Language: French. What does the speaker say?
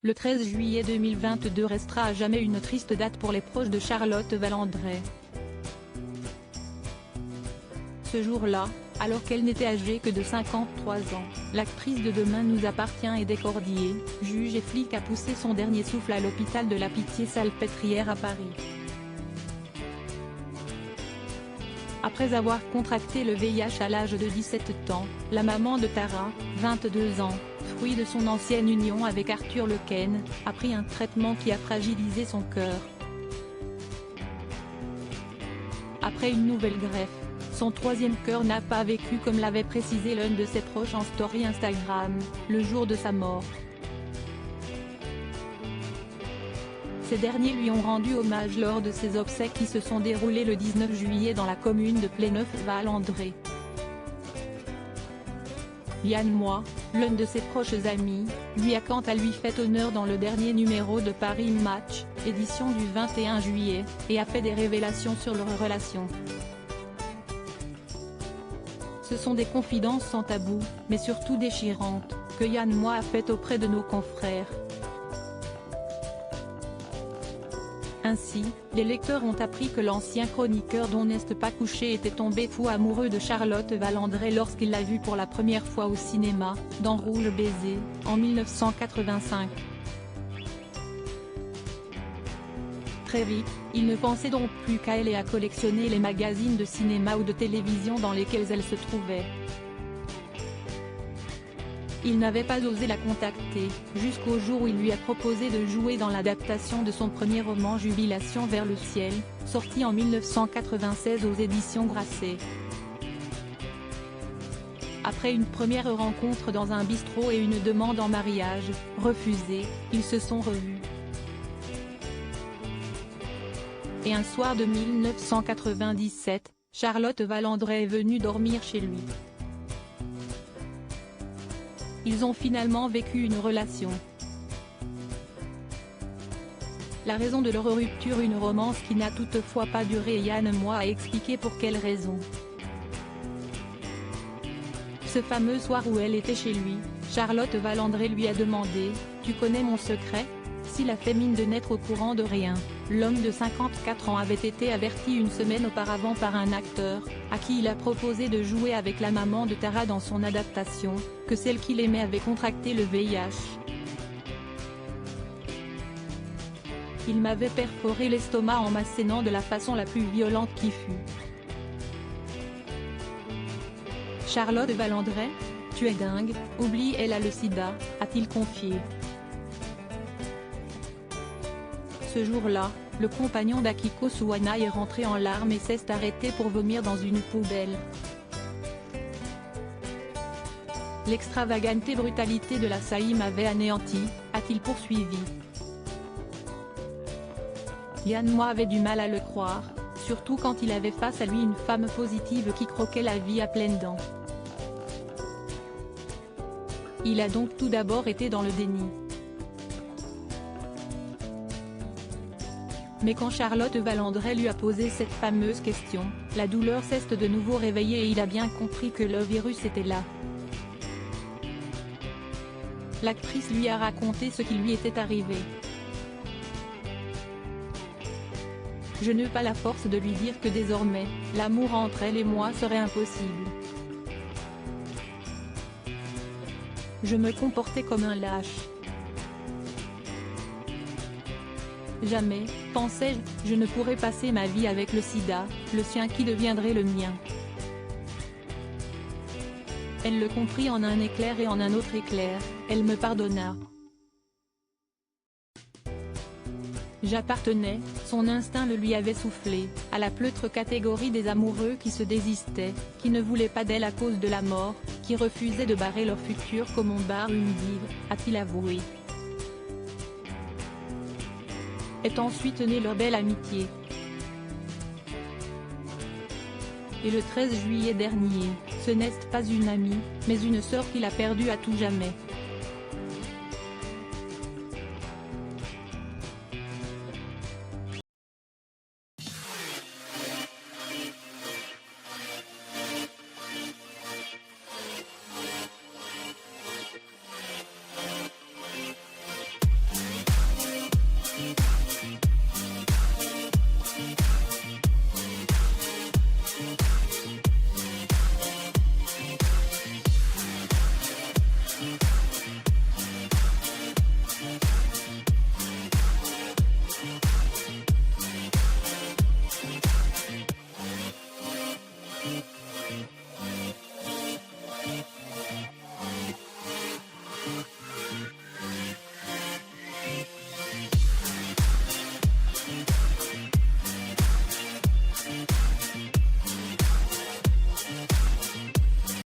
Le 13 juillet 2022 restera à jamais une triste date pour les proches de Charlotte Valandrey. Ce jour-là, alors qu'elle n'était âgée que de 53 ans, l'actrice de Demain nous appartient et Descordier, juge et flic a poussé son dernier souffle à l'hôpital de la Pitié-Salpêtrière à Paris. Après avoir contracté le VIH à l'âge de 17 ans, la maman de Tara, 22 ans, fruit de son ancienne union avec Arthur Lequesne, a pris un traitement qui a fragilisé son cœur. Après une nouvelle greffe, son troisième cœur n'a pas vécu comme l'avait précisé l'un de ses proches en story Instagram, le jour de sa mort. Ces derniers lui ont rendu hommage lors de ses obsèques qui se sont déroulées le 19 juillet dans la commune de Pléneuf-Valandrey. Yann Moix, l'un de ses proches amis, lui a quant à lui fait honneur dans le dernier numéro de Paris Match, édition du 21 juillet, et a fait des révélations sur leur relation. Ce sont des confidences sans tabou, mais surtout déchirantes, que Yann Moix a faites auprès de nos confrères. Ainsi, les lecteurs ont appris que l'ancien chroniqueur d'On n'est pas couché était tombé fou amoureux de Charlotte Valandrey lorsqu'il l'a vue pour la première fois au cinéma, dans Rouge baiser, en 1985. Très vite, il ne pensait donc plus qu'à elle et à collectionner les magazines de cinéma ou de télévision dans lesquels elle se trouvait. Il n'avait pas osé la contacter, jusqu'au jour où il lui a proposé de jouer dans l'adaptation de son premier roman Jubilation vers le ciel, sorti en 1996 aux éditions Grasset. Après une première rencontre dans un bistrot et une demande en mariage, refusée, ils se sont revus. Et un soir de 1997, Charlotte Valandrey est venue dormir chez lui. Ils ont finalement vécu une relation. La raison de leur rupture, une romance qui n'a toutefois pas duré, et Yann Moix a expliqué pour quelle raison. Ce fameux soir où elle était chez lui, Charlotte Valandrey lui a demandé « Tu connais mon secret ?» S'il a fait mine de n'être au courant de rien, l'homme de 54 ans avait été averti une semaine auparavant par un acteur, à qui il a proposé de jouer avec la maman de Tara dans son adaptation, que celle qu'il aimait avait contracté le VIH. Il m'avait perforé l'estomac en m'assénant de la façon la plus violente qui fut. Charlotte Valandrey, tu es dingue, oublie, elle a le sida, a-t-il confié. Ce jour-là, le compagnon d'Akiko Suwana est rentré en larmes et s'est arrêté pour vomir dans une poubelle. L'extravagante brutalité de l'assailli m'avait anéanti, a-t-il poursuivi. Yann Moix avait du mal à le croire, surtout quand il avait face à lui une femme positive qui croquait la vie à pleines dents. Il a donc tout d'abord été dans le déni. Mais quand Charlotte Valandrey lui a posé cette fameuse question, la douleur s'est de nouveau réveillée et il a bien compris que le virus était là. L'actrice lui a raconté ce qui lui était arrivé. Je n'eus pas la force de lui dire que désormais, l'amour entre elle et moi serait impossible. Je me comportais comme un lâche. Jamais, pensais-je, je ne pourrais passer ma vie avec le sida, le sien qui deviendrait le mien. Elle le comprit en un éclair et en un autre éclair, elle me pardonna. J'appartenais, son instinct le lui avait soufflé, à la pleutre catégorie des amoureux qui se désistaient, qui ne voulaient pas d'elle à cause de la mort, qui refusaient de barrer leur futur comme on barre une dive, a-t-il avoué. Est ensuite née leur belle amitié. Et le 13 juillet dernier, ce n'est pas une amie, mais une sœur qu'il a perdue à tout jamais.